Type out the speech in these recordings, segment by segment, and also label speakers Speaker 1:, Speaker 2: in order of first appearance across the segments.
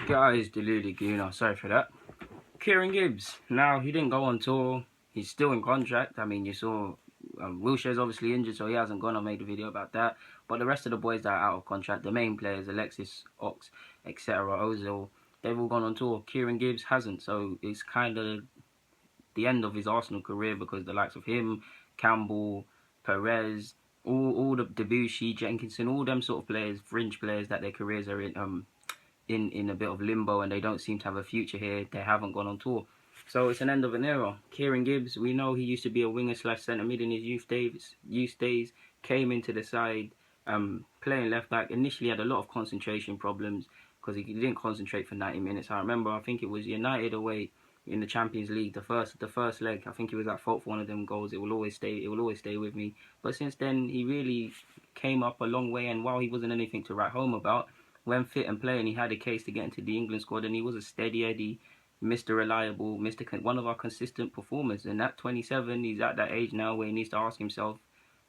Speaker 1: Guys, deluded Guna, sorry for that. K.Gibbs, now he didn't go on tour. He's still in contract. I mean, you saw Wilshere's obviously injured, so he hasn't gone. I made a video about that. But the rest of the boys that are out of contract, the main players, Alexis, Ox, etc., Ozil, they've all gone on tour. K.Gibbs hasn't, so it's kind of the end of his Arsenal career because the likes of him, Campbell, Perez, all the Debussy, Jenkinson, all them sort of players, fringe players that their careers are in a bit of limbo and they don't seem to have a future here. They haven't gone on tour. So it's an end of an era. K.Gibbs, we know he used to be a winger slash centre mid in his youth days, came into the side, playing left back. Initially had a lot of concentration problems because he didn't concentrate for 90 minutes. I remember, I think it was United away in the Champions League, the first leg. I think he was at fault for one of them goals. It will always stay with me. But since then, he really came up a long way. And while he wasn't anything to write home about, when fit and playing, he had a case to get into the England squad, and he was a steady Eddie, Mr. Reliable, one of our consistent performers. And at 27, he's at that age now where he needs to ask himself,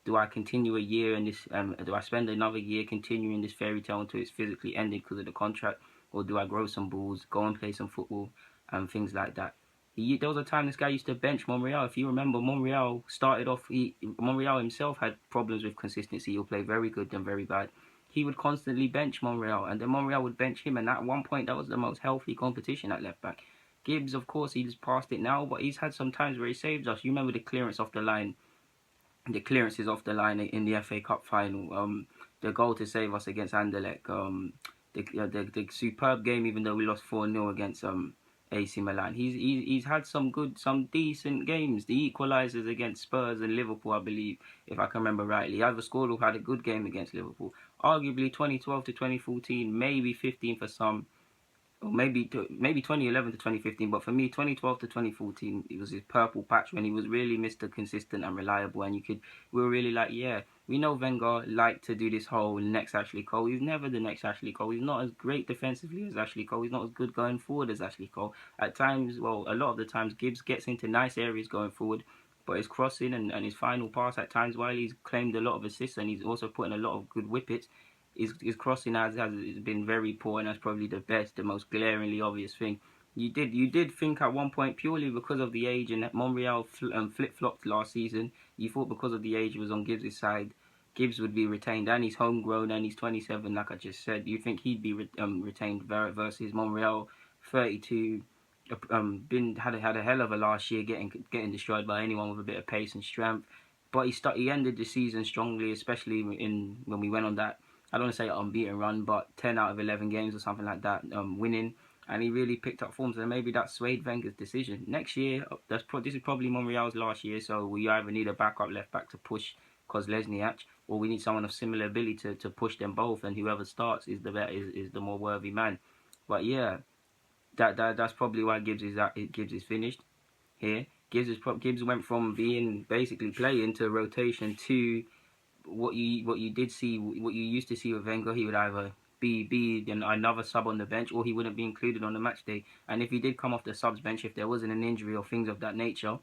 Speaker 1: do I continue a year in this? Do I spend another year continuing this fairy tale until it's physically ended because of the contract, or do I grow some balls, go and play some football, and things like that? There was a time this guy used to bench Monreal. If you remember, Monreal started off. Monreal himself had problems with consistency. He'll play very good and very bad. He would constantly bench Monreal, and then Monreal would bench him, and at one point that was the most healthy competition at left back. Gibbs, of course, he's past it now, but he's had some times where he saved us. You remember the clearances off the line in the FA Cup final, the goal to save us against Anderlecht, the superb game, even though we lost 4-0 against AC Milan. He's had some decent games. The equalisers against Spurs and Liverpool, I believe, if I can remember rightly. Either scored or had a good game against Liverpool. Arguably 2012 to 2014, maybe 15 for some, or maybe 2011 to 2015. But for me, 2012 to 2014, it was his purple patch when he was really Mr. Consistent and reliable. And we were really like, yeah, we know Wenger liked to do this whole next Ashley Cole. He's never the next Ashley Cole. He's not as great defensively as Ashley Cole. He's not as good going forward as Ashley Cole. At times, well, a lot of the times, Gibbs gets into nice areas going forward, but his crossing and his final pass at times, while he's claimed a lot of assists and he's also put in a lot of good whippets, his crossing has been very poor, and that's probably the most glaringly obvious thing. You did think at one point, purely because of the age, and that Monreal flip-flopped last season, you thought because of the age he was on Gibbs' side, Gibbs would be retained, and he's homegrown and he's 27, like I just said. You think he'd be retained versus Monreal, 32, had a hell of a last year, getting destroyed by anyone with a bit of pace and strength. But he ended the season strongly, especially when we went on that, I don't want to say unbeaten run, but 10 out of 11 games or something like that, winning. And he really picked up form, so maybe that swayed Wenger's decision. Next year, this is probably Monreal's last year, so we either need a backup left back to push Kozlesniak, or we need someone of similar ability to push them both, and whoever starts is the more worthy man. But yeah, that's probably why Gibbs is finished here. Gibbs went from being basically playing to rotation to what you used to see with Wenger. He would either be another sub on the bench, or he wouldn't be included on the match day. And if he did come off the subs bench, if there wasn't an injury or things of that nature,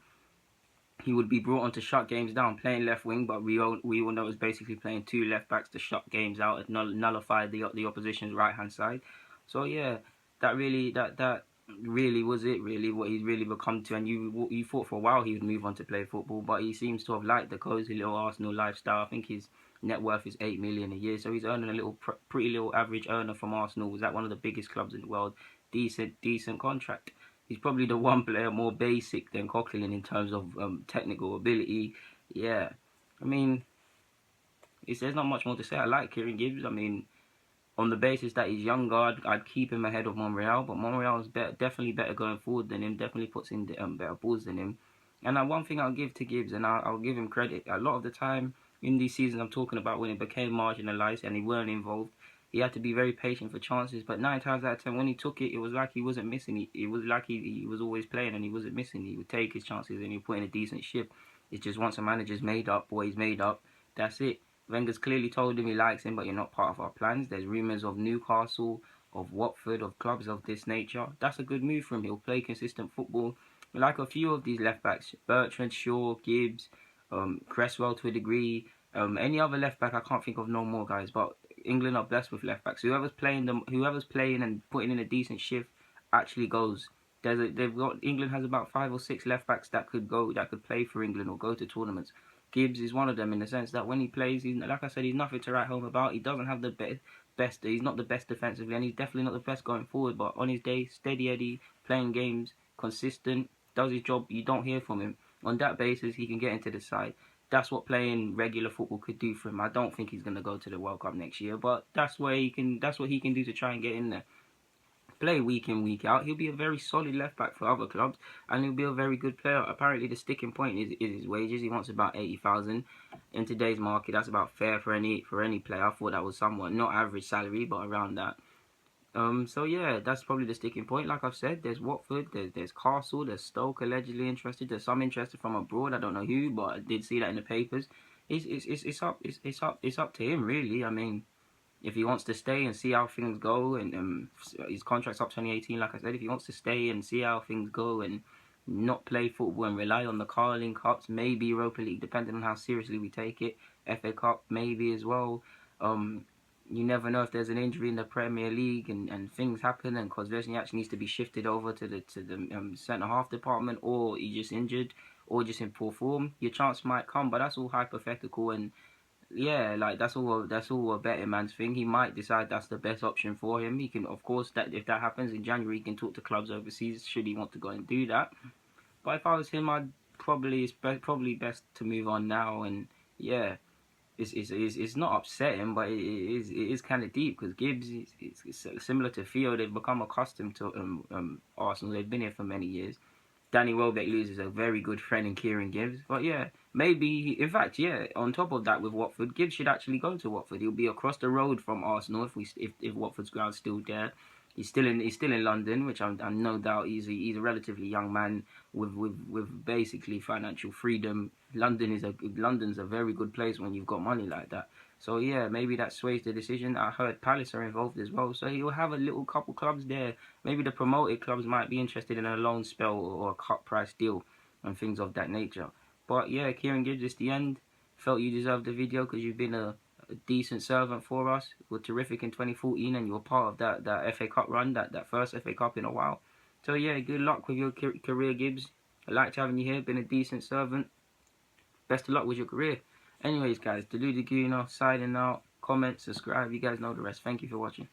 Speaker 1: he would be brought on to shut games down, playing left wing. But we all know it was basically playing two left backs to shut games out, nullify the opposition's right hand side. So yeah, that really was it, really, what he's really become to. And you thought for a while he would move on to play football, but he seems to have liked the cozy little Arsenal lifestyle. I think his net worth is 8 million a year, so he's earning a pretty little average earner from Arsenal. Was at one of the biggest clubs in the world. Decent contract. He's probably the one player more basic than Coquelin in terms of technical ability. Yeah, I mean, there's not much more to say. I like K.Gibbs. I mean, on the basis that he's younger, I'd keep him ahead of Monreal, but Monreal is definitely better going forward than him, definitely puts in better balls than him. And one thing I'll give to Gibbs, and I'll give him credit, a lot of the time in these seasons I'm talking about, when he became marginalised and he weren't involved, he had to be very patient for chances, but 9 times out of 10 when he took it, it was like he wasn't missing. It was like he was always playing and he wasn't missing. He would take his chances and he would put in a decent shift. It's just once a manager's made up, or he's made up, that's it. Wenger's clearly told him he likes him, but you're not part of our plans. There's rumours of Newcastle, of Watford, of clubs of this nature. That's a good move for him. He'll play consistent football. Like a few of these left backs, Bertrand, Shaw, Gibbs, Cresswell to a degree, any other left back, I can't think of no more guys. But England are blessed with left backs. Whoever's playing them, whoever's playing and putting in a decent shift actually goes. They've got England has about 5 or 6 left backs that could play for England or go to tournaments. Gibbs is one of them in the sense that when he plays, he's like I said, he's nothing to write home about. He doesn't have the best. He's not the best defensively, and he's definitely not the best going forward. But on his day, steady Eddie, playing games, consistent, does his job. You don't hear from him. On that basis, he can get into the side. That's what playing regular football could do for him. I don't think he's going to go to the World Cup next year, but that's where he can. That's what he can do to try and get in there. Play week in, week out. He'll be a very solid left back for other clubs, and he'll be a very good player. Apparently, the sticking point is his wages. He wants about 80,000 in today's market. That's about fair for any player. I thought that was somewhat not average salary, but around that. So yeah, that's probably the sticking point. Like I've said, there's Watford, there's Castle, there's Stoke allegedly interested. There's some interested from abroad. I don't know who, but I did see that in the papers. It's up to him really. I mean, if he wants to stay and see how things go, and his contract's up 2018, like I said, if he wants to stay and see how things go and not play football and rely on the Carling Cups, maybe Europa League, depending on how seriously we take it, FA Cup maybe as well. You never know if there's an injury in the Premier League and things happen, and Kozvesniak needs to be shifted over to the centre half department, or he's just injured, or just in poor form. Your chance might come, but that's all hypothetical, and yeah, like that's all a betting man's thing. He might decide that's the best option for him. He can, of course, that if that happens in January, he can talk to clubs overseas should he want to go and do that. But if I was him, I'd probably best to move on now. And yeah, it's not upsetting, but it is kind of deep because Gibbs is similar to Theo. They've become accustomed to Arsenal. They've been here for many years. Danny Welbeck loses a very good friend in Kieran Gibbs. But yeah, maybe, in fact, yeah, on top of that with Watford, Gibbs should actually go to Watford. He'll be across the road from Arsenal if Watford's ground's still there. He's still in London, which I'm no doubt he's a relatively young man with basically financial freedom. London's a very good place when you've got money like that. So yeah, maybe that sways the decision. I heard Palace are involved as well, so he'll have a little couple clubs there. Maybe the promoted clubs might be interested in a loan spell or a cut price deal and things of that nature. But yeah, Kieran Gibbs, it's the end. Felt you deserved the video because you've been a decent servant for us. You were terrific in 2014 and you were part of that FA Cup run, that first FA Cup in a while. So yeah, good luck with your career, Gibbs. I liked having you here, been a decent servant. Best of luck with your career. Anyways, guys, Deluded Gooner signing out. Comment, subscribe. You guys know the rest. Thank you for watching.